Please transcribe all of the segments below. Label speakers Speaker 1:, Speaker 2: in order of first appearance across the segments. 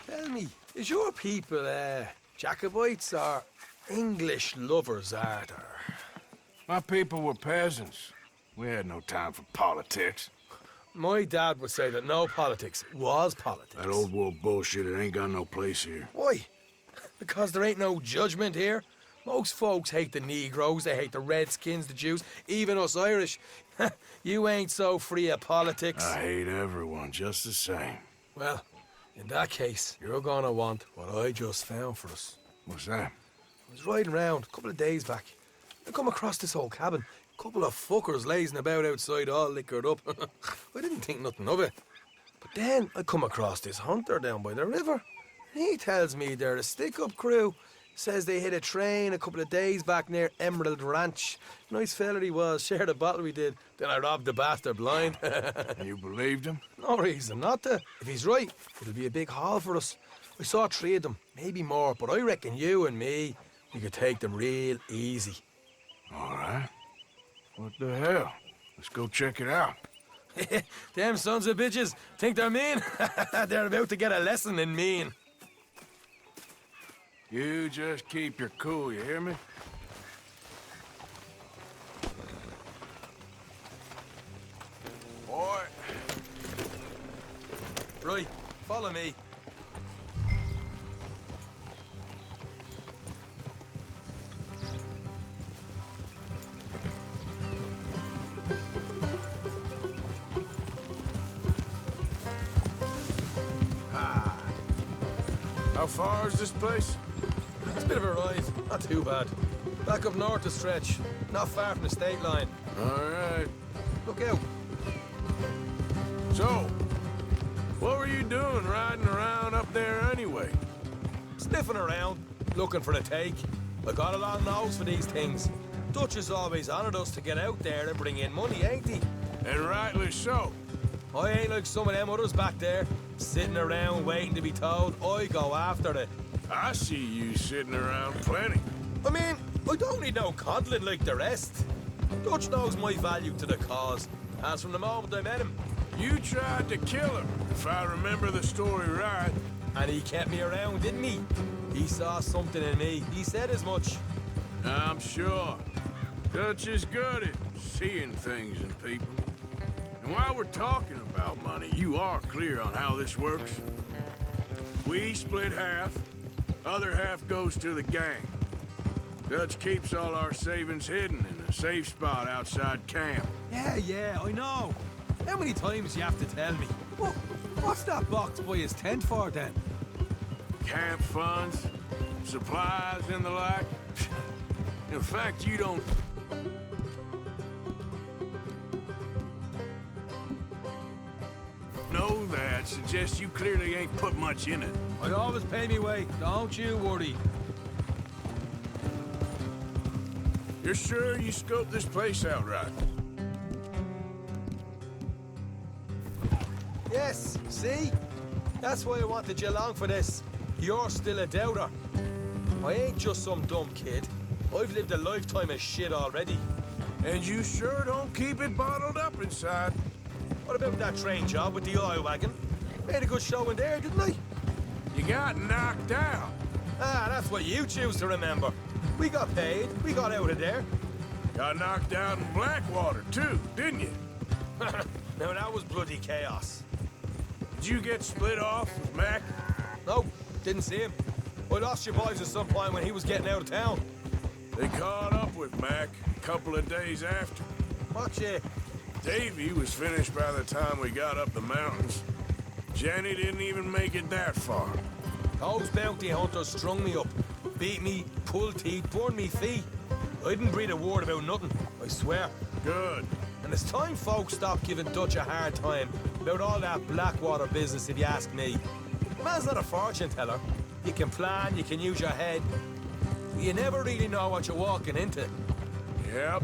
Speaker 1: Tell me, is your people, Jacobites or English lovers, Arthur?
Speaker 2: My people were peasants. We had no time for politics.
Speaker 1: My dad would say that no politics was politics.
Speaker 2: That old world bullshit, it ain't got no place here.
Speaker 1: Why? Because there ain't no judgment here. Most folks hate the Negroes, they hate the Redskins, the Jews, even us Irish. You ain't so free of politics.
Speaker 2: I hate everyone just the same.
Speaker 1: Well, in that case, you're gonna want what I just found for us.
Speaker 2: What's that?
Speaker 1: I was riding around a couple of days back. I come across this old cabin. A couple of fuckers lazing about outside all liquored up. I didn't think nothing of it. But then I come across this hunter down by the river. He tells me they're a stick-up crew. Says they hit a train a couple of days back near Emerald Ranch. Nice fella he was, shared a bottle we did. Then I robbed the bastard blind.
Speaker 2: You believed him?
Speaker 1: No reason not to. If he's right, it'll be a big haul for us. I saw 3 of them, maybe more, but I reckon you and me, we could take them real easy.
Speaker 2: All right. What the hell? Let's go check it out.
Speaker 1: Them sons of bitches think they're mean. They're about to get a lesson in mean.
Speaker 2: You just keep your cool, you hear me? Boy.
Speaker 1: Right, follow me.
Speaker 2: How far is this place?
Speaker 1: It's a bit of a ride, not too bad. Back up north a stretch, not far from the state line.
Speaker 2: All right.
Speaker 1: Look out.
Speaker 2: So, what were you doing riding around up there anyway?
Speaker 1: Sniffing around, looking for a take. I got a long nose for these things. Dutch is always honoured us to get out there and bring in money, ain't he?
Speaker 2: And rightly so.
Speaker 1: I ain't like some of them others back there, sitting around waiting to be told. I go after it.
Speaker 2: I see you sitting around plenty.
Speaker 1: I mean, I don't need no coddling like the rest. Dutch knows my value to the cause, as from the moment I met him.
Speaker 2: You tried to kill him, if I remember the story right.
Speaker 1: And he kept me around, didn't he? He saw something in me. He said as much.
Speaker 2: I'm sure. Dutch is good at seeing things in people. And while we're talking about money, you are clear on how this works. We split half, other half goes to the gang. Dutch keeps all our savings hidden in a safe spot outside camp.
Speaker 1: Yeah, I know. How many times you have to tell me? What's that box by his tent for then?
Speaker 2: Camp funds, supplies and the like. In fact, you don't... know that suggests you clearly ain't put much in it.
Speaker 1: I always pay me way, don't you worry.
Speaker 2: You're sure you scoped this place out right?
Speaker 1: Yes, see? That's why I wanted you along for this. You're still a doubter. I ain't just some dumb kid. I've lived a lifetime of shit already.
Speaker 2: And you sure don't keep it bottled up inside.
Speaker 1: What about that train job with the oil wagon? Made a good show in there, didn't I?
Speaker 2: You got knocked out.
Speaker 1: Ah, that's what you choose to remember. We got paid. We got out of there.
Speaker 2: Got knocked out in Blackwater, too, didn't you?
Speaker 1: Now, that was bloody chaos.
Speaker 2: Did you get split off with Mac?
Speaker 1: No, didn't see him. I lost your boys at some point when he was getting out of town.
Speaker 2: They caught up with Mac a couple of days after.
Speaker 1: What you?
Speaker 2: Davy was finished by the time we got up the mountains. Jenny didn't even make it that far.
Speaker 1: Those bounty hunters strung me up. Beat me, pulled teeth, burned me feet. I didn't breathe a word about nothing, I swear.
Speaker 2: Good.
Speaker 1: And it's time folks stop giving Dutch a hard time about all that Blackwater business, if you ask me. Man's not a fortune teller. You can plan, you can use your head. But you never really know what you're walking into.
Speaker 2: Yep.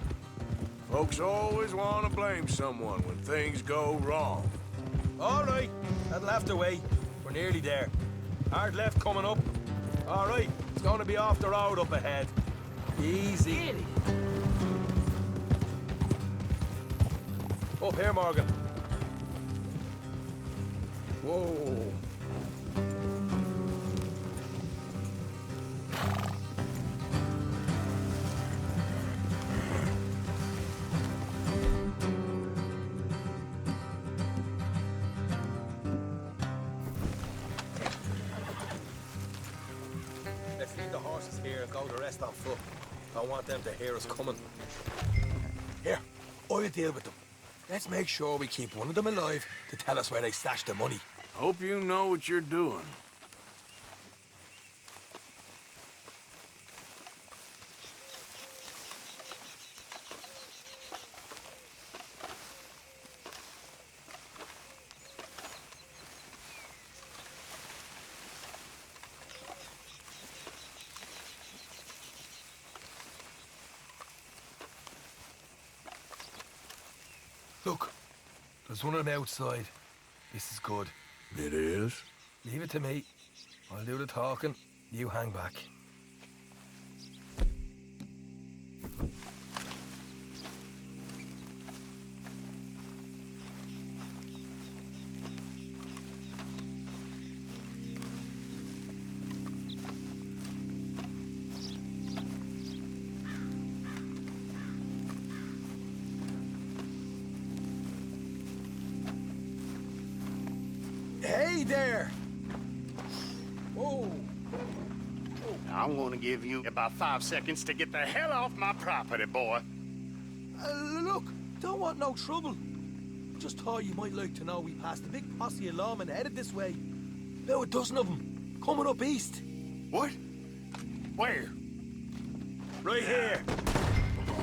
Speaker 2: Folks always want to blame someone when things go wrong.
Speaker 1: All right, that'll have to wait. We're nearly there. Hard left coming up. All right, it's going to be off the road up ahead. Easy. Up here, Morgan. Whoa. horses here and go the rest on foot. Don't want them to hear us coming. Here, I'll deal with them. Let's make sure we keep one of them alive to tell us where they stashed the money.
Speaker 2: Hope you know what you're doing.
Speaker 1: Look, there's one on the outside. This is good.
Speaker 2: It is?
Speaker 1: Leave it to me. I'll do the talking. You hang back. Hey there! Whoa!
Speaker 3: I'm gonna give you about 5 seconds to get the hell off my property, boy.
Speaker 1: Look, don't want no trouble. Just thought you might like to know we passed a big posse of lawmen headed this way. About a dozen of them, coming up east.
Speaker 3: What? Where?
Speaker 1: Right here.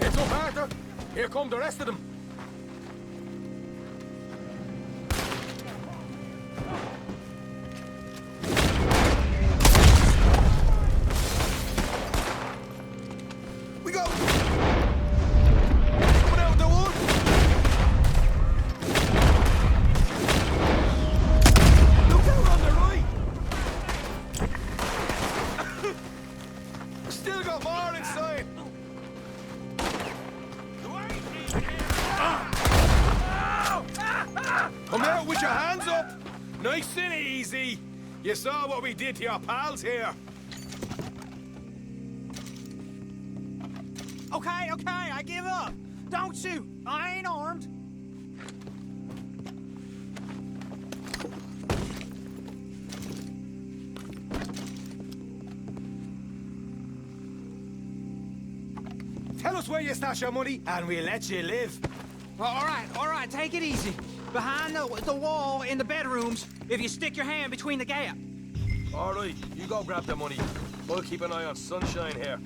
Speaker 1: It's up, Arthur. Here come the rest of them. We go! Coming out the wood! Look out on the right! Still got more inside! Come out with your hands up! Nice and easy! You saw what we did to your pals here.
Speaker 4: Okay, I give up. Don't shoot. I ain't armed.
Speaker 1: Tell us where you stash your money, and we'll let you live.
Speaker 4: All right, take it easy. Behind the wall in the bedrooms, if you stick your hand between the gap.
Speaker 1: All right, you go grab the money. We'll keep an eye on Sunshine here.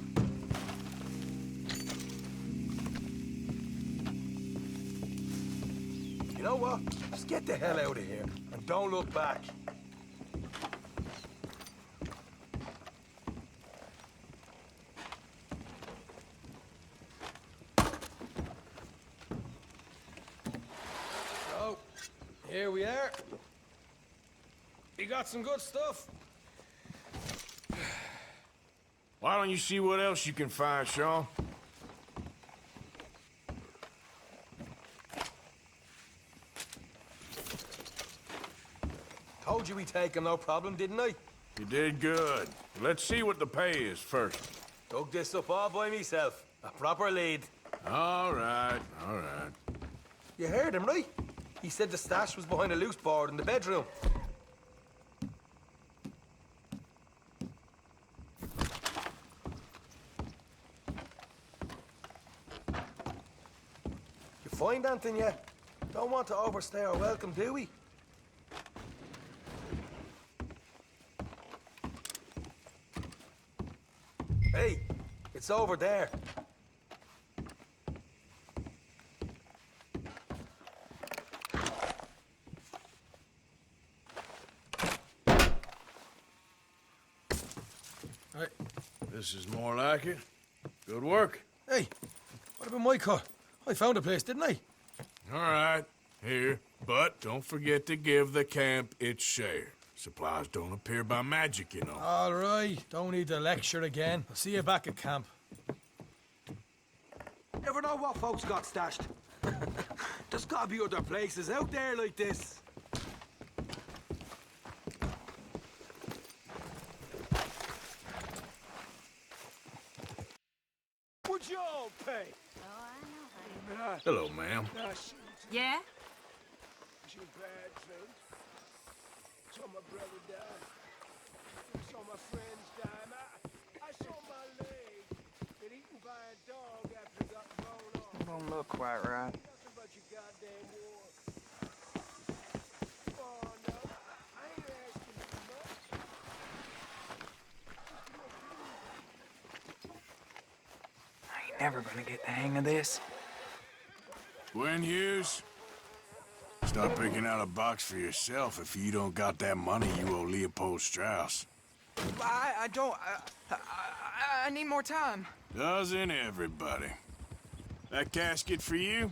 Speaker 1: You know what? Just get the hell out of here, and don't look back. So, here we are. We got some good stuff.
Speaker 2: Why don't you see what else you can find, Sean?
Speaker 1: Told you we take him, no problem, didn't I?
Speaker 2: You did good. Let's see what the pay is first.
Speaker 1: Dug this up all by myself. A proper lead.
Speaker 2: All right.
Speaker 1: You heard him, right? He said the stash was behind a loose board in the bedroom. You find anything yet? Don't want to overstay our welcome, do we? Hey, it's over there.
Speaker 2: Hey, this is more like it. Good work.
Speaker 1: Hey, what about my car? I found a place, didn't I?
Speaker 2: All right, here. But don't forget to give the camp its share. Supplies don't appear by magic, you know.
Speaker 1: All right, don't need to lecture again. I'll see you back at camp. Never know what folks got stashed. There's gotta be other places out there like this. Would you all pay?
Speaker 2: Hello, ma'am.
Speaker 5: Yeah?
Speaker 6: Too bad, son. Saw my brother die. Saw my friends die. I saw
Speaker 4: quite right.
Speaker 6: Nothing but your goddamn war. Oh, no. I ain't asking too much.
Speaker 4: I ain't never gonna get the hang of this.
Speaker 2: Gwen Hughes, start picking out a box for yourself if you don't got that money you owe Leopold Strauss.
Speaker 4: I don't. I need more time.
Speaker 2: Doesn't everybody? That casket for you?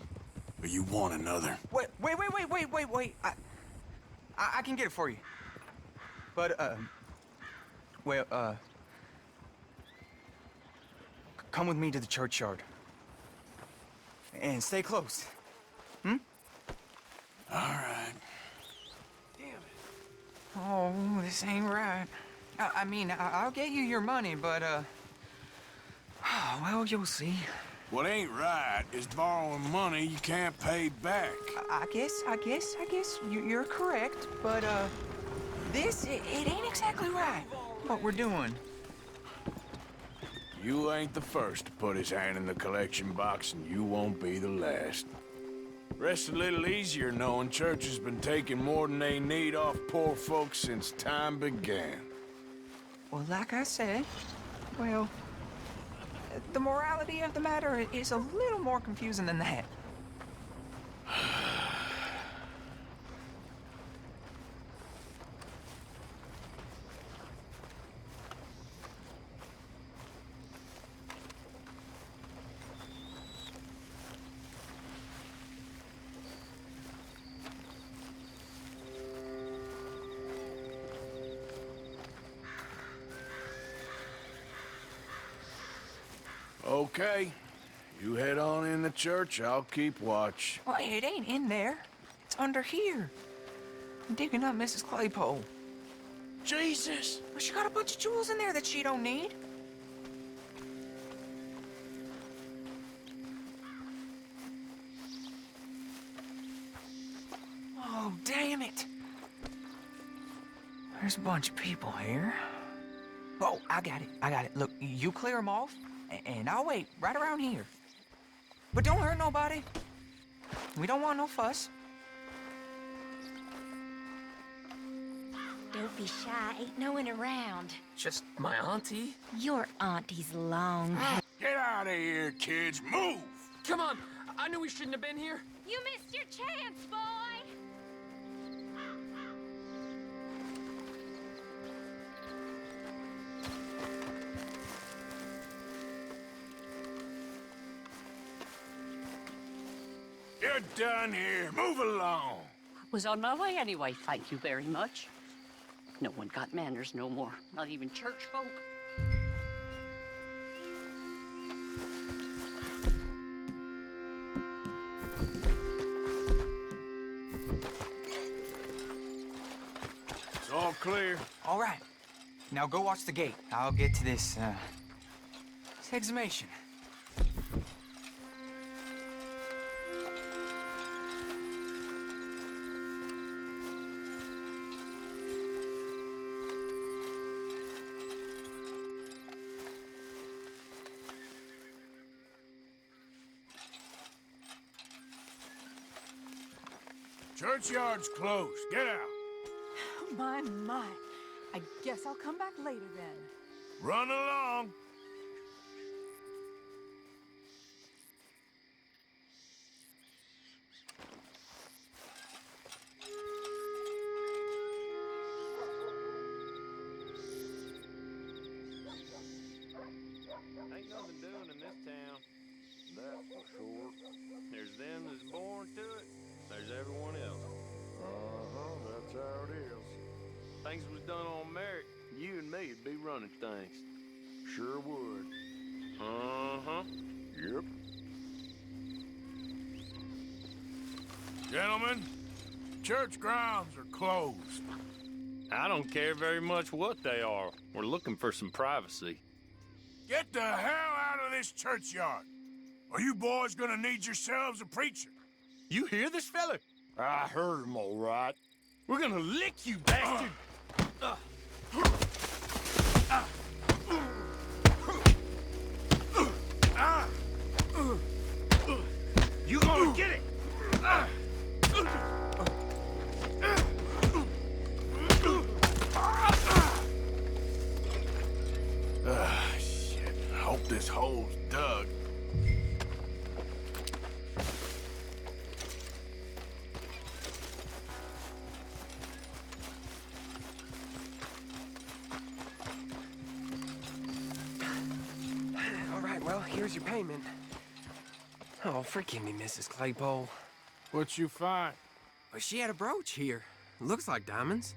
Speaker 2: Or you want another?
Speaker 4: Wait. I can get it for you. But, come with me to the churchyard. And stay close.
Speaker 2: All right.
Speaker 6: Damn it.
Speaker 4: Oh, this ain't right. I mean, I'll get you your money, but, well, you'll see.
Speaker 2: What ain't right is borrowing money you can't pay back.
Speaker 4: I guess you're correct, but, it ain't exactly right, what we're doing.
Speaker 2: You ain't the first to put his hand in the collection box, and you won't be the last. Rest a little easier knowing church has been taking more than they need off poor folks since time began.
Speaker 4: Well, like I said, well, the morality of the matter is a little more confusing than that.
Speaker 2: Okay. You head on in the church, I'll keep watch.
Speaker 4: Well, it ain't in there. It's under here. I'm digging up Mrs. Claypole.
Speaker 2: Jesus!
Speaker 4: Well, she got a bunch of jewels in there that she don't need. Oh, damn it. There's a bunch of people here. Oh, I got it. Look, you clear them off, and I'll wait right around here. But don't hurt nobody. We don't want no fuss.
Speaker 5: Don't be shy, ain't no one around.
Speaker 7: Just my auntie?
Speaker 5: Your auntie's long.
Speaker 2: Get out of here, kids! Move!
Speaker 7: Come on! I knew we shouldn't have been here.
Speaker 5: You missed your chance, boy!
Speaker 2: You're done here. Move along.
Speaker 8: Was on my way anyway, thank you very much. No one got manners no more, not even church folk.
Speaker 2: It's all clear.
Speaker 4: All right. Now go watch the gate. I'll get to this exhumation.
Speaker 2: Churchyard's closed. Get out.
Speaker 9: My. I guess I'll come back later then.
Speaker 2: Run along.
Speaker 10: Ain't nothing doing in this town, that's for sure. There's them that's born to it, there's everyone else.
Speaker 6: That's how it is.
Speaker 10: Things was done on merit, you and me'd be running things.
Speaker 6: Sure would. Yep.
Speaker 2: Gentlemen, church grounds are closed.
Speaker 10: I don't care very much what they are. We're looking for some privacy.
Speaker 2: Get the hell out of this churchyard. Are you boys gonna need yourselves a preacher?
Speaker 10: You hear this fella?
Speaker 6: I heard him all right.
Speaker 10: We're gonna lick you, bastard! You
Speaker 2: this hole's dug.
Speaker 6: All right, well, here's your payment. Oh, forgive me, Mrs. Claypole.
Speaker 2: What you find?
Speaker 6: Well, she had a brooch here. Looks like diamonds.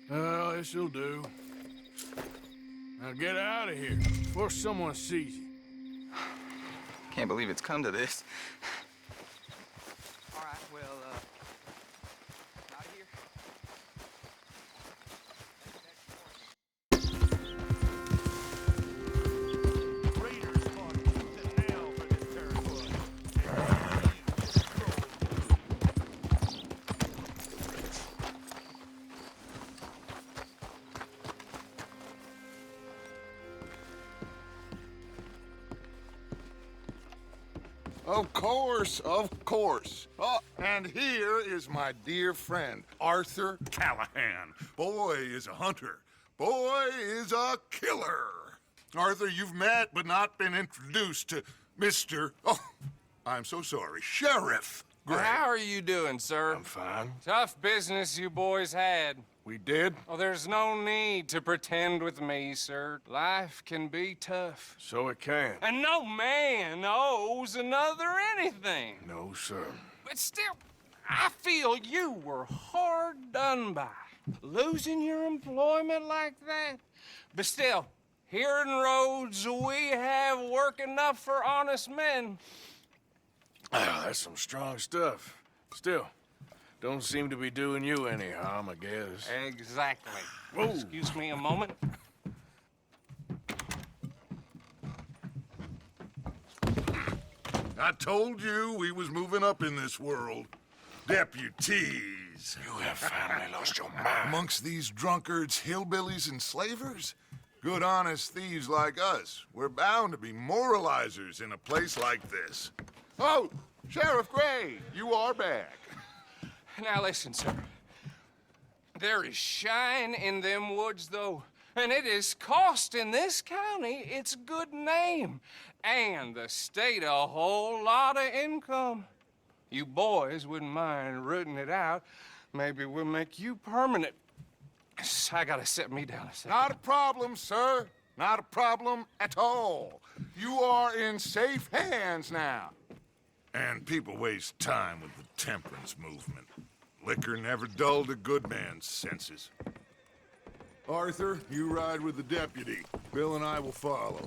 Speaker 2: Well, this'll do. Now get out of here before someone sees you.
Speaker 4: Can't believe it's come to this. All right, well, out of here.
Speaker 3: Raiders fought tooth and nail for this territory.
Speaker 11: Of course, of course. Oh, and here is my dear friend, Arthur Callahan. Boy is a hunter. Boy is a killer. Arthur, you've met but not been introduced to Mr. Oh, I'm so sorry, Sheriff Gray.
Speaker 6: How are you doing, sir?
Speaker 2: I'm fine.
Speaker 6: Tough business you boys had.
Speaker 2: We did?
Speaker 6: Oh, there's no need to pretend with me, sir. Life can be tough.
Speaker 2: So it can.
Speaker 6: And no man owes another anything.
Speaker 2: No, sir.
Speaker 6: But still, I feel you were hard done by. Losing your employment like that. But still, here in Rhodes, we have work enough for honest men.
Speaker 2: Ah, that's some strong stuff. Still, don't seem to be doing you any harm, I guess.
Speaker 6: Exactly.
Speaker 2: Whoa.
Speaker 6: Excuse me a moment.
Speaker 11: I told you we was moving up in this world. Deputies.
Speaker 2: You have finally lost your mind.
Speaker 11: Amongst these drunkards, hillbillies, and slavers? Good, honest thieves like us. We're bound to be moralizers in a place like this. Oh, Sheriff Gray, you are back.
Speaker 6: Now listen, sir. There is shine in them woods, though, and it is costing this county its good name and the state a whole lot of income. You boys wouldn't mind rooting it out. Maybe we'll make you permanent. I gotta sit me down a second.
Speaker 11: Not a problem, sir. Not a problem at all. You are in safe hands now. And people waste time with the temperance movement. Liquor never dulled a good man's senses. Arthur, you ride with the deputy. Bill and I will follow.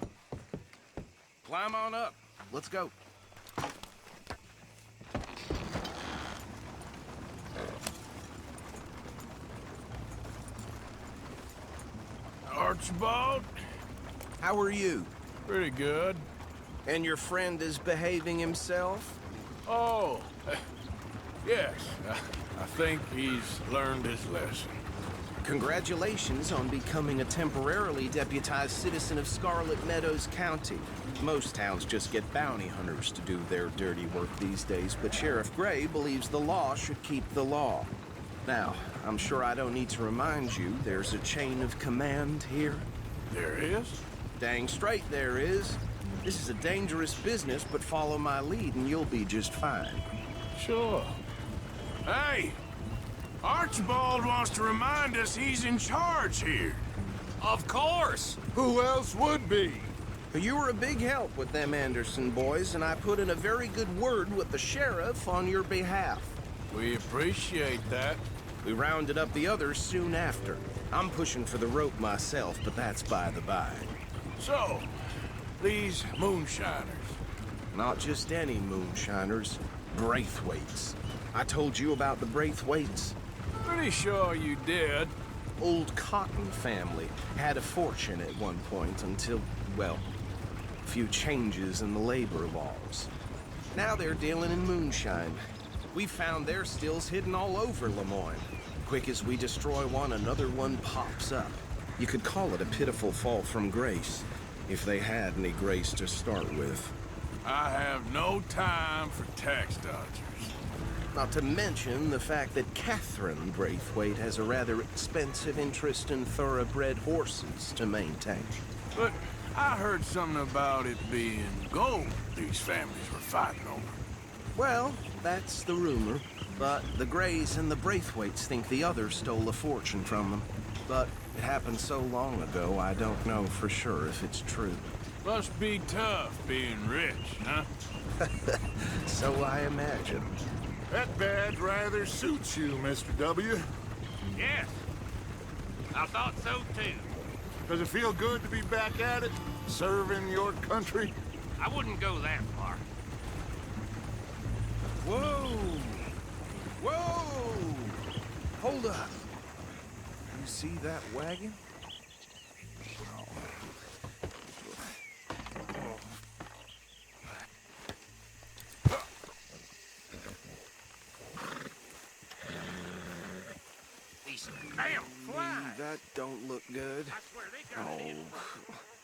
Speaker 10: Climb on up. Let's go.
Speaker 2: Archibald?
Speaker 12: How are you?
Speaker 2: Pretty good.
Speaker 12: And your friend is behaving himself?
Speaker 2: Oh, yes. I think he's learned his lesson.
Speaker 12: Congratulations on becoming a temporarily deputized citizen of Scarlet Meadows County. Most towns just get bounty hunters to do their dirty work these days, but Sheriff Gray believes the law should keep the law. Now, I'm sure I don't need to remind you, there's a chain of command here.
Speaker 2: There is?
Speaker 12: Dang straight there is. This is a dangerous business, but follow my lead and you'll be just fine.
Speaker 2: Sure. Hey! Archibald wants to remind us he's in charge here.
Speaker 6: Of course!
Speaker 11: Who else would be?
Speaker 12: You were a big help with them Anderson boys, and I put in a very good word with the sheriff on your behalf.
Speaker 2: We appreciate that.
Speaker 12: We rounded up the others soon after. I'm pushing for the rope myself, but that's by the by.
Speaker 2: So, these moonshiners.
Speaker 12: Not just any moonshiners, Braithwaites. I told you about the Braithwaites.
Speaker 2: Pretty sure you did.
Speaker 12: Old Cotton family had a fortune at one point until, well, a few changes in the labor laws. Now they're dealing in moonshine. We found their stills hidden all over Lemoyne. Quick as we destroy one, another one pops up. You could call it a pitiful fall from grace, if they had any grace to start with.
Speaker 2: I have no time for tax dodgers.
Speaker 12: Not to mention the fact that Catherine Braithwaite has a rather expensive interest in thoroughbred horses to maintain.
Speaker 2: But I heard something about it being gold these families were fighting over.
Speaker 12: Well, that's the rumor. But the Greys and the Braithwaites think the others stole a fortune from them. But it happened so long ago, I don't know for sure if it's true.
Speaker 2: Must be tough being rich, huh?
Speaker 12: So I imagine.
Speaker 11: That badge rather suits you, Mr. W.
Speaker 3: Yes. I thought so too.
Speaker 11: Does it feel good to be back at it, serving your country?
Speaker 3: I wouldn't go that far.
Speaker 12: Whoa! Whoa! Hold up. You see that wagon?
Speaker 3: These damn flies.
Speaker 12: That don't look good.
Speaker 3: I swear they got it in.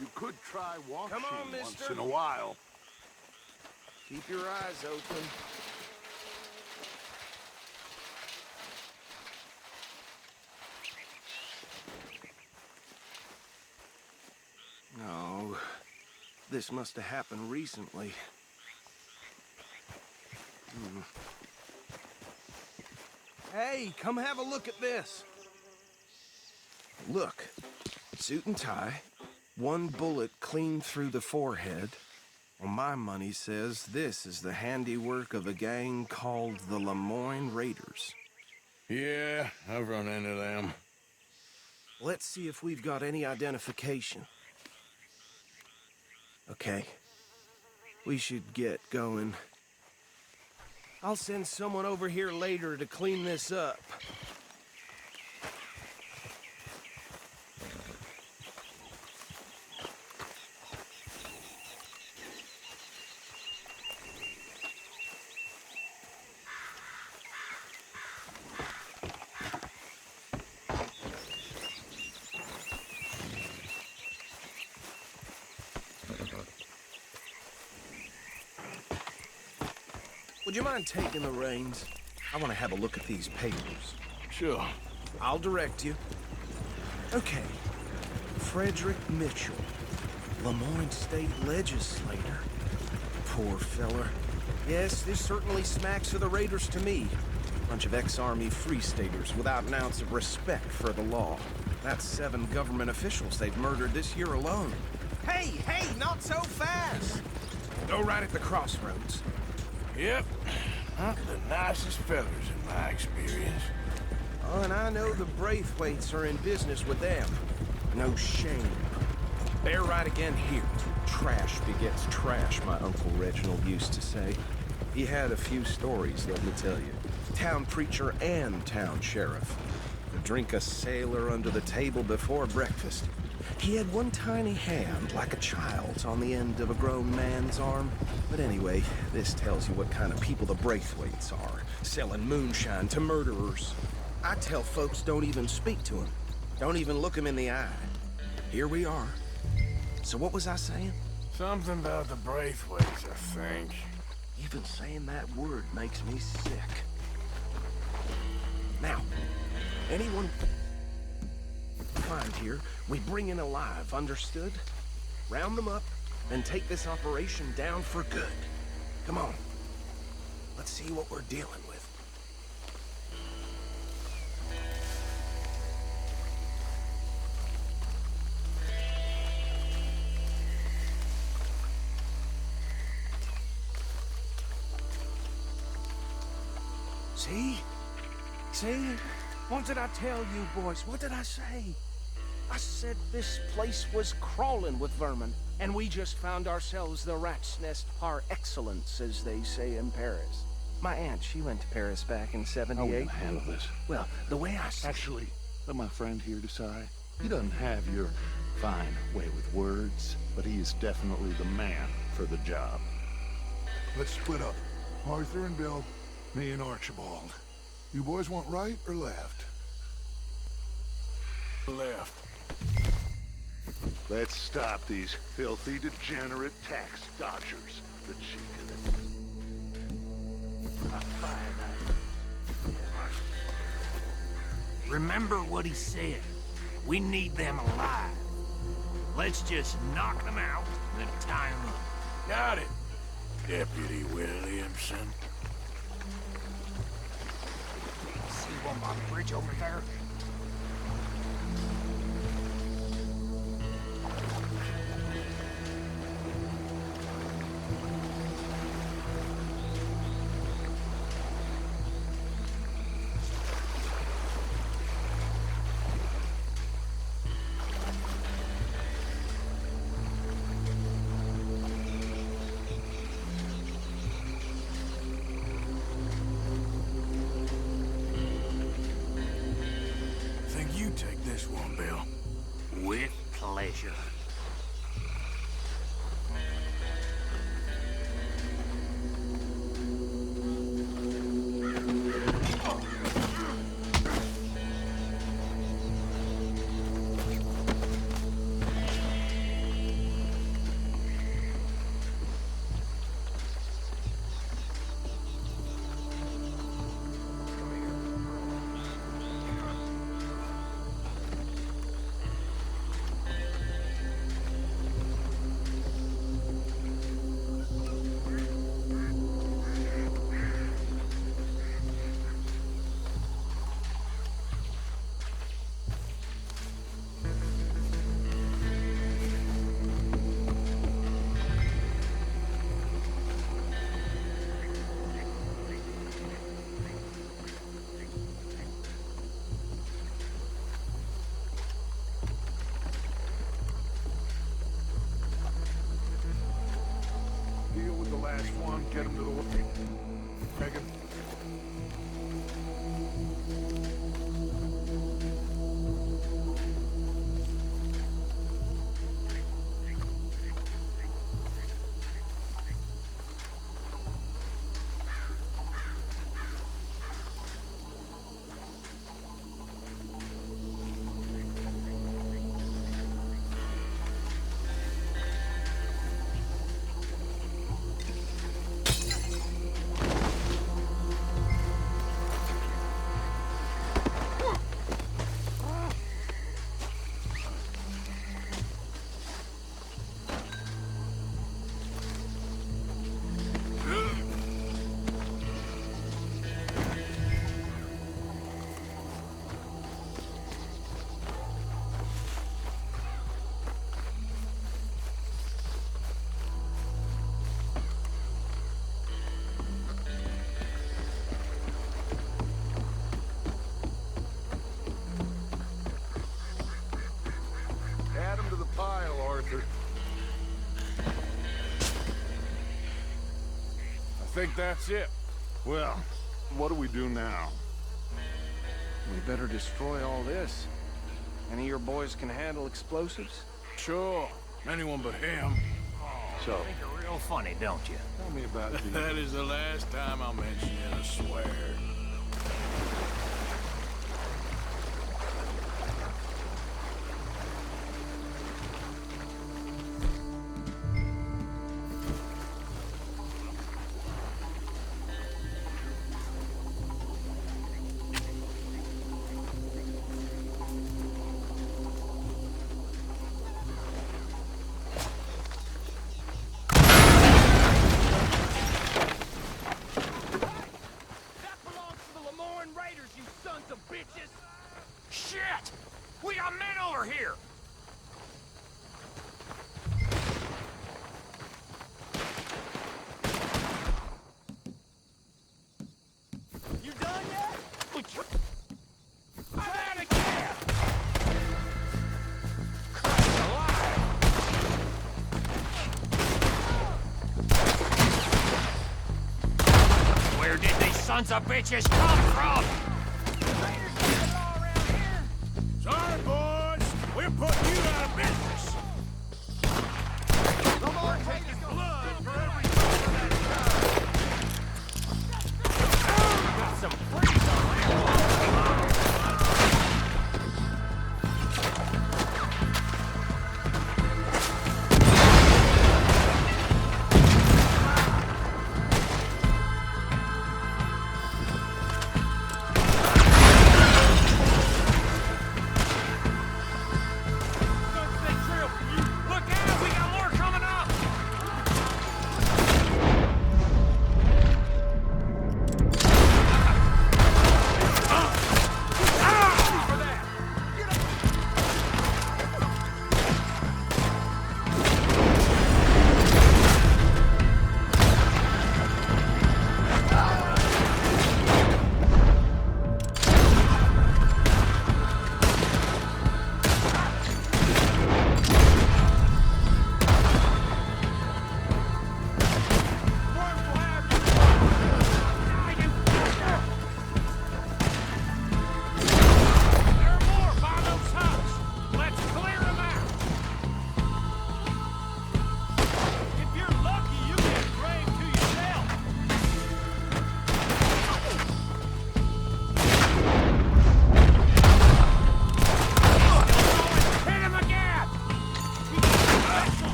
Speaker 11: You could try washing
Speaker 12: Come on,
Speaker 11: once
Speaker 12: mister.
Speaker 11: in a while.
Speaker 12: Keep your eyes open. No, this must have happened recently. Hey, come have a look at this. Look, suit and tie, one bullet clean through the forehead. Well, my money says this is the handiwork of a gang called the Lemoyne Raiders.
Speaker 2: Yeah, I've run into them.
Speaker 12: Let's see if we've got any identification. Okay. We should get going. I'll send someone over here later to clean this up. Would you mind taking the reins? I want to have a look at these papers.
Speaker 2: Sure.
Speaker 12: I'll direct you. Okay. Frederick Mitchell, Lemoyne State Legislator. Poor feller. Yes, this certainly smacks of the Raiders to me. Bunch of ex-Army Free Staters without an ounce of respect for the law. That's 7 government officials they've murdered this year alone. Hey, hey, not so fast! Go right at the crossroads.
Speaker 2: Yep. Not the nicest fellers in my experience.
Speaker 12: Oh, and I know the Braithwaites are in business with them. No shame. They're right again here. Trash begets trash, my Uncle Reginald used to say. He had a few stories, let me tell you. Town preacher and town sheriff. Could drink a sailor under the table before breakfast. He had one tiny hand, like a child's, on the end of a grown man's arm. But anyway, this tells you what kind of people the Braithwaites are, selling moonshine to murderers. I tell folks don't even speak to him. Don't even look him in the eye. Here we are. So what was I saying?
Speaker 2: Something about the Braithwaites, I think.
Speaker 12: Even saying that word makes me sick. Now, anyone find here, we bring in alive, understood? Round them up, and take this operation down for good. Come on. Let's see what we're dealing with. See? See? What did I tell you, boys? What did I say? I said this place was crawling with vermin, and we just found ourselves the rat's nest par excellence, as they say in Paris. My aunt, she went to Paris back in '78.
Speaker 13: How are we gonna handle this?
Speaker 12: Well, the way I see
Speaker 13: Actually, let my friend here decide. He doesn't have your fine way with words, but he is definitely the man for the job.
Speaker 11: Let's split up. Arthur and Bill, me and Archibald. You boys want right or left?
Speaker 2: Left.
Speaker 13: Let's stop these filthy, degenerate tax dodgers. The cheek of them. I find that
Speaker 14: Remember what he said. We need them alive. Let's just knock them out, then tie them up.
Speaker 2: Got it, Deputy Williamson.
Speaker 4: See one by the bridge over there?
Speaker 2: Take this one, Bill.
Speaker 14: With pleasure.
Speaker 13: Deal with the last one, get him to the wagon. Add him to the pile, Arthur.
Speaker 2: I think that's it.
Speaker 13: Well, what do we do now?
Speaker 12: We better destroy all this. Any of your boys can handle explosives?
Speaker 2: Sure. Anyone but him.
Speaker 14: So, you think you're real funny, don't you?
Speaker 13: Tell me about these.
Speaker 2: That is the last time I'll mention it, I swear.
Speaker 14: Shit! We got men over here!
Speaker 7: You done yet?
Speaker 14: I'm out of gas! Christ alive! Where did these sons of bitches come from?
Speaker 2: Sorry, boys. We're putting you out of business.
Speaker 14: No more taking blood for every dollar that got some freeze on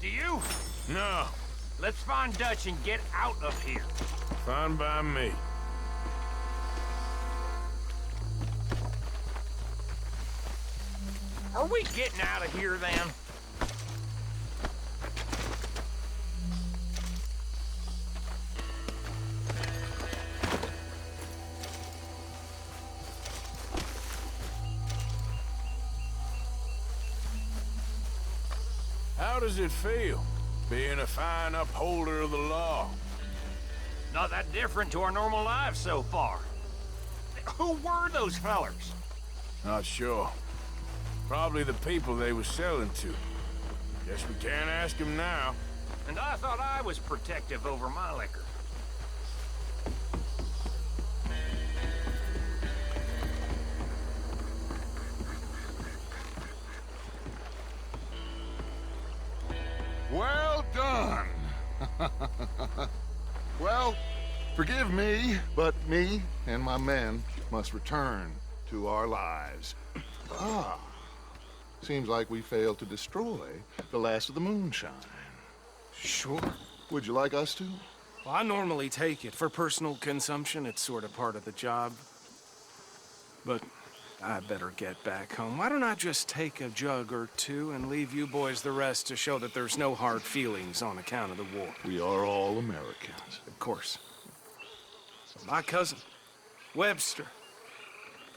Speaker 14: Do you?
Speaker 2: No,
Speaker 14: Let's find Dutch and get out of here.
Speaker 2: fine by me.
Speaker 14: Are we getting out of here then?
Speaker 2: How does it feel, being a fine upholder of the law?
Speaker 14: Not that different to our normal lives so far. Who were those fellers?
Speaker 2: Not sure. Probably the people they were selling to. Guess we can't ask them now.
Speaker 14: And I thought I was protective over my liquor.
Speaker 11: Well done. Well, forgive me, but me and my men must return to our lives. Ah, seems like we failed to destroy the last of the moonshine.
Speaker 12: Sure.
Speaker 11: Would you like us to?
Speaker 12: Well, I normally take it. For personal consumption, it's sort of part of the job. But I better get back home. Why don't I just take a jug or two and leave you boys the rest to show that there's no hard feelings on account of the war?
Speaker 11: We are all Americans.
Speaker 12: Of course. My cousin, Webster,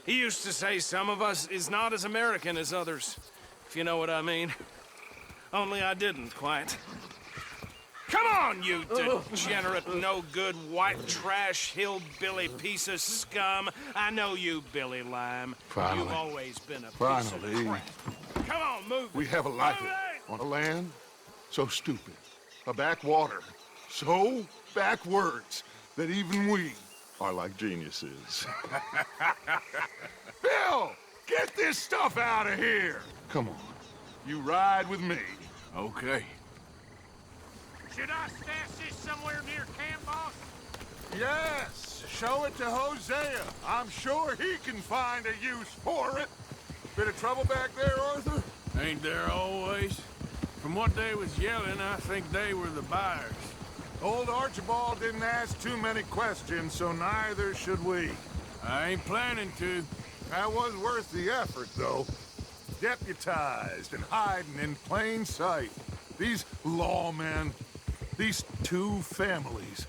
Speaker 12: he used to say some of us is not as American as others, if you know what I mean. Only I didn't quite. Come on, you degenerate, no-good, white trash, hillbilly piece of scum. I know you, Billy Lime.
Speaker 11: Finally.
Speaker 12: You've always been a piece
Speaker 11: Finally.
Speaker 12: of crap. Come on, move
Speaker 11: We
Speaker 12: it.
Speaker 11: have a life
Speaker 12: Move it!
Speaker 11: on a land so stupid, a backwater so backwards that even we are like geniuses. Bill, get this stuff out of here! Come on, you ride with me.
Speaker 2: Okay.
Speaker 14: Should I stash this somewhere near camp, boss?
Speaker 11: Yes, show it to Hosea. I'm sure he can find a use for it. Bit of trouble back there, Arthur?
Speaker 2: Ain't there always? From what they was yelling, I think they were the buyers.
Speaker 11: Old Archibald didn't ask too many questions, so neither should we.
Speaker 2: I ain't planning to.
Speaker 11: That was worth the effort, though. Deputized and hiding in plain sight. These lawmen, these two families.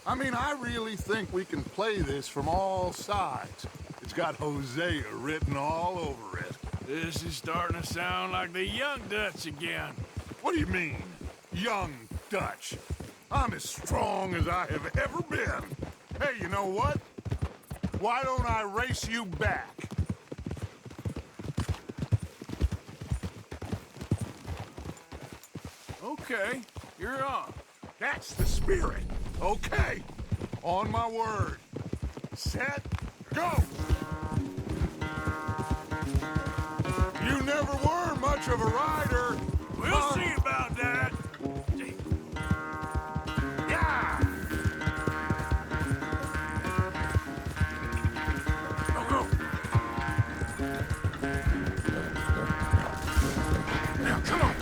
Speaker 11: I mean, I really think we can play this from all sides. It's got Hosea written all over it.
Speaker 2: This is starting to sound like the young Dutch again.
Speaker 11: What do you mean, young Dutch? I'm as strong as I have ever been. Hey, you know what? Why don't I race you back?
Speaker 2: Okay, you're on.
Speaker 11: That's the spirit. Okay. On my word. Set, go! You never were much of a rider.
Speaker 2: We'll see about that.
Speaker 11: Yeah! Go, go. Now, come on.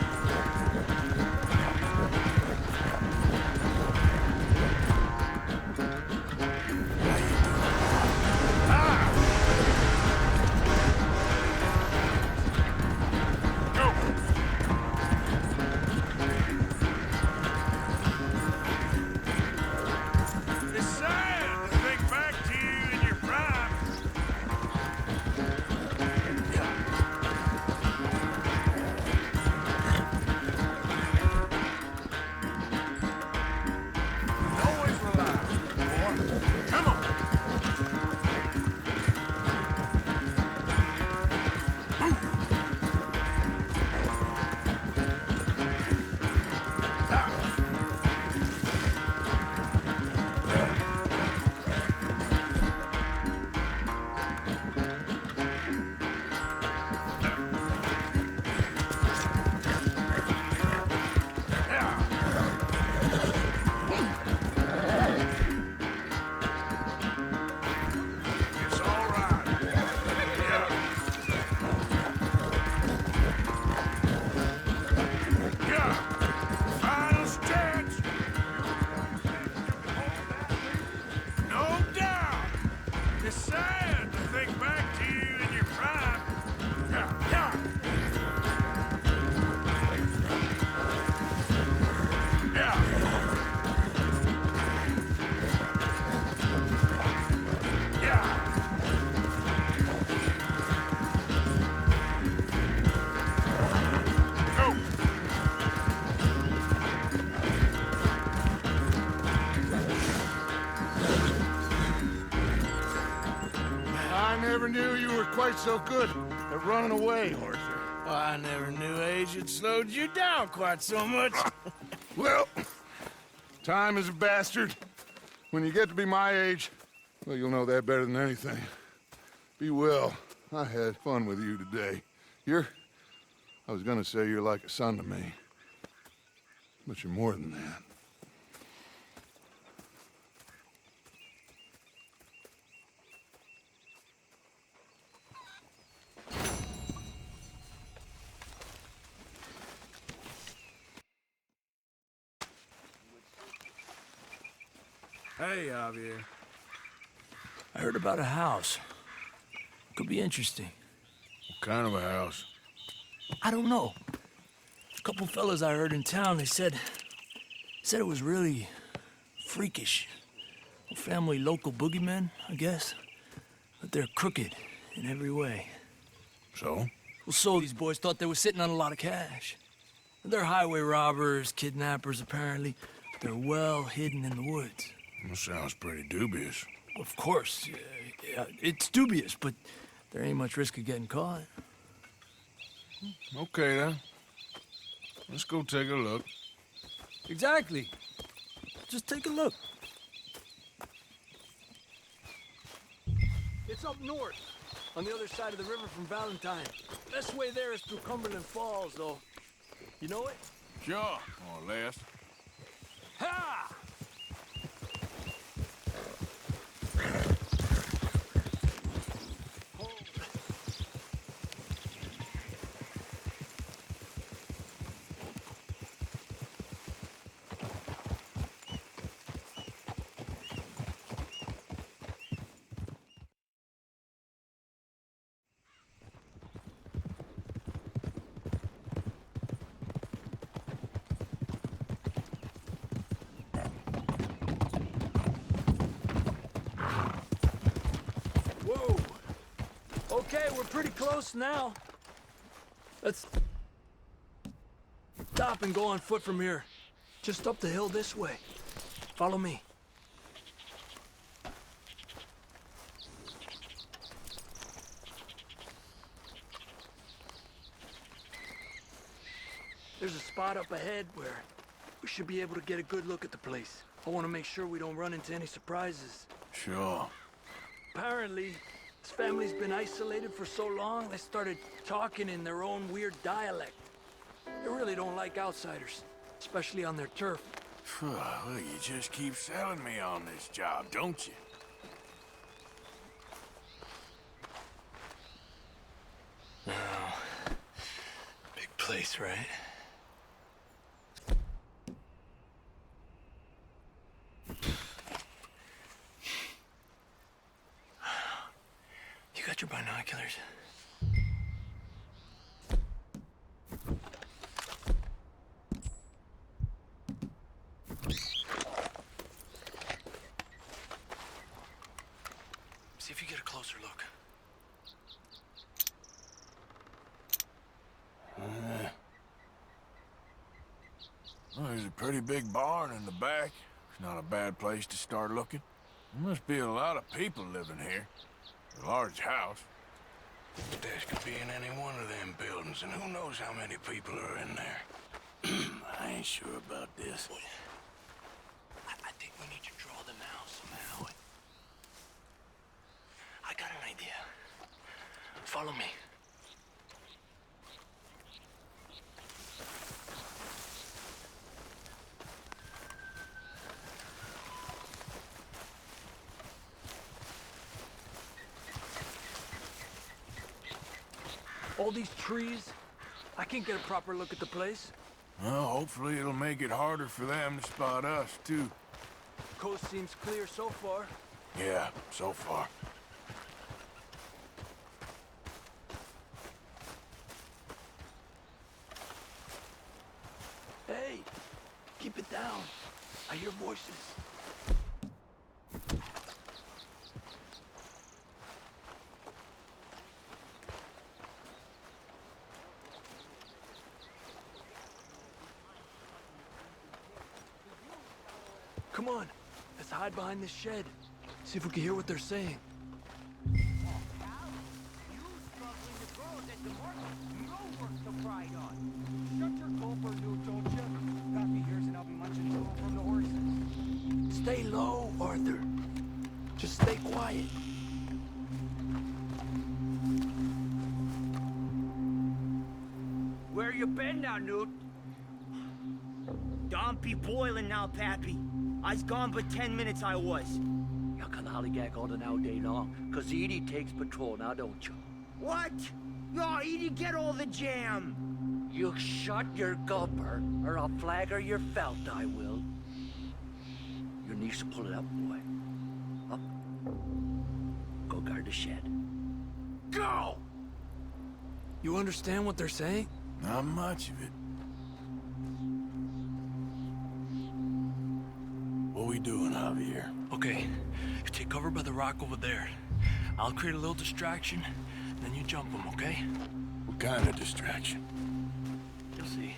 Speaker 11: never knew you were quite so good at running away, Arthur.
Speaker 14: Oh, I never knew age had slowed you down quite so much.
Speaker 11: Well, time is a bastard. When you get to be my age, well, you'll know that better than anything. Be well. I had fun with you today. I was gonna say you're like a son to me. But you're more than that.
Speaker 10: Hey, Javier.
Speaker 14: I heard about a house. Could be interesting.
Speaker 2: What kind of a house?
Speaker 14: I don't know. A couple fellas I heard in town, they said it was really freakish. A family local boogeymen, I guess. But they're crooked in every way.
Speaker 2: So?
Speaker 14: Well, so these boys thought they were sitting on a lot of cash. They're highway robbers, kidnappers, apparently. They're well hidden in the woods.
Speaker 2: That sounds pretty dubious.
Speaker 14: Of course. Yeah, it's dubious, but there ain't much risk of getting caught.
Speaker 2: Okay, then. Let's go take a look.
Speaker 14: Exactly. Just take a look. It's up north, on the other side of the river from Valentine. Best way there is through Cumberland Falls, though. You know it?
Speaker 2: Sure, more or less.
Speaker 14: Ha! Whoa. Okay, we're pretty close now. Let's stop and go on foot from here. Just up the hill this way. Follow me. There's a spot up ahead where we should be able to get a good look at the place. I want to make sure we don't run into any surprises.
Speaker 2: Sure.
Speaker 14: Apparently, this family's been isolated for so long, they started talking in their own weird dialect. They really don't like outsiders, especially on their turf.
Speaker 2: Well, you just keep selling me on this job, don't you?
Speaker 14: Oh, big place, right? You got your binoculars? See if you get a closer look.
Speaker 2: Well, there's a pretty big barn in the back. It's not a bad place to start looking. There must be a lot of people living here. A large house.
Speaker 15: This could be in any one of them buildings, and who knows how many people are in there. I ain't sure about this.
Speaker 14: I think we need to draw them out somehow. I got an idea. Follow me. All these trees, I can't get a proper look at the place.
Speaker 2: Well, hopefully it'll make it harder for them to spot us, too.
Speaker 14: Coast seems clear so far.
Speaker 2: Yeah, so far.
Speaker 14: Hey, keep it down. I hear voices. Come on, let's hide behind this shed. See if we can hear what they're saying. stay low, Arthur. Just stay quiet.
Speaker 7: Where you been now, Newt? Don't be boiling now, Pappy. I's gone but 10 minutes I was.
Speaker 14: You can hollygag all the now day long, cause Edie takes patrol now, don't you?
Speaker 7: What? No, Edie, get all the jam.
Speaker 14: You shut your gulper, or I'll flagger your felt, I will. Your niece will pull it up, boy. Up. Go guard the shed.
Speaker 7: Go!
Speaker 14: You understand what they're saying?
Speaker 15: Not much of it. What we doing, Javier?
Speaker 14: Okay, you take cover by the rock over there. I'll create a little distraction, then you jump them, okay?
Speaker 15: What kind of distraction?
Speaker 14: You'll see.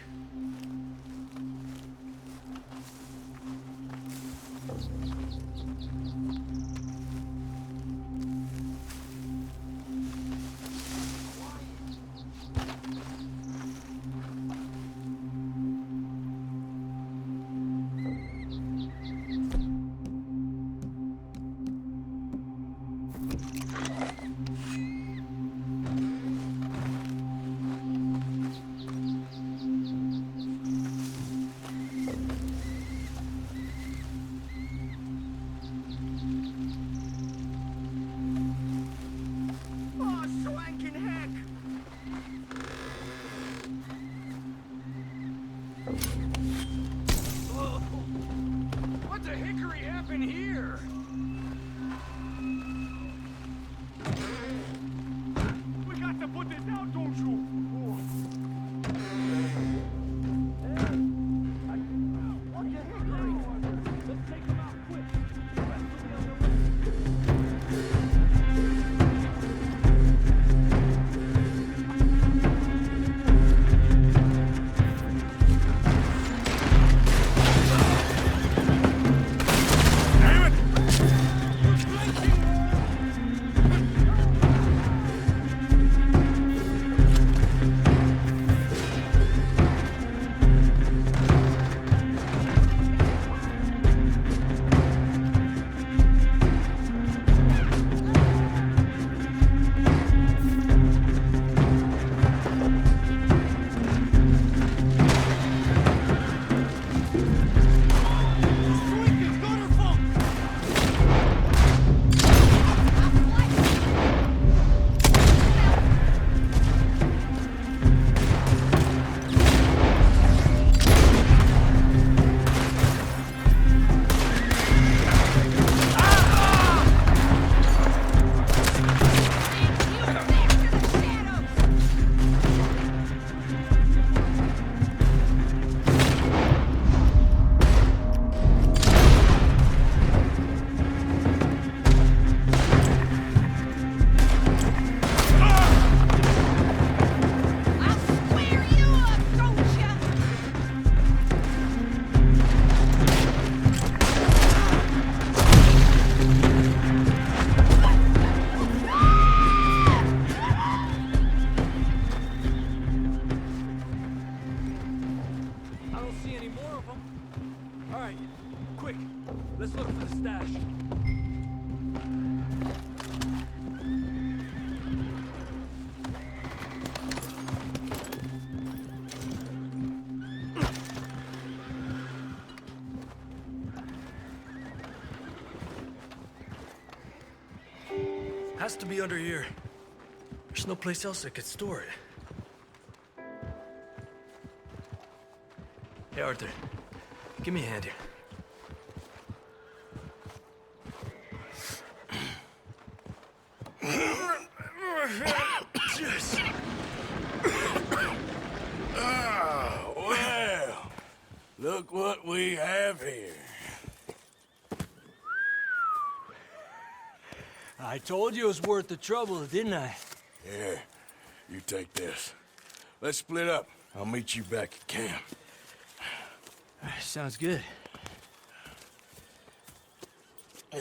Speaker 7: Oh, swanking heck!
Speaker 6: What the hickory happened here?
Speaker 7: We got to put this out, don't you?
Speaker 14: Let's look for the stash. Has to be under here. There's no place else that could store it. Hey, Arthur. Give me a hand here. Yes.
Speaker 15: Ah, well, look what we have here.
Speaker 14: I told you it was worth the trouble, didn't I?
Speaker 15: Here, you take this. Let's split up. I'll meet you back at camp.
Speaker 14: Sounds good.
Speaker 15: Yeah.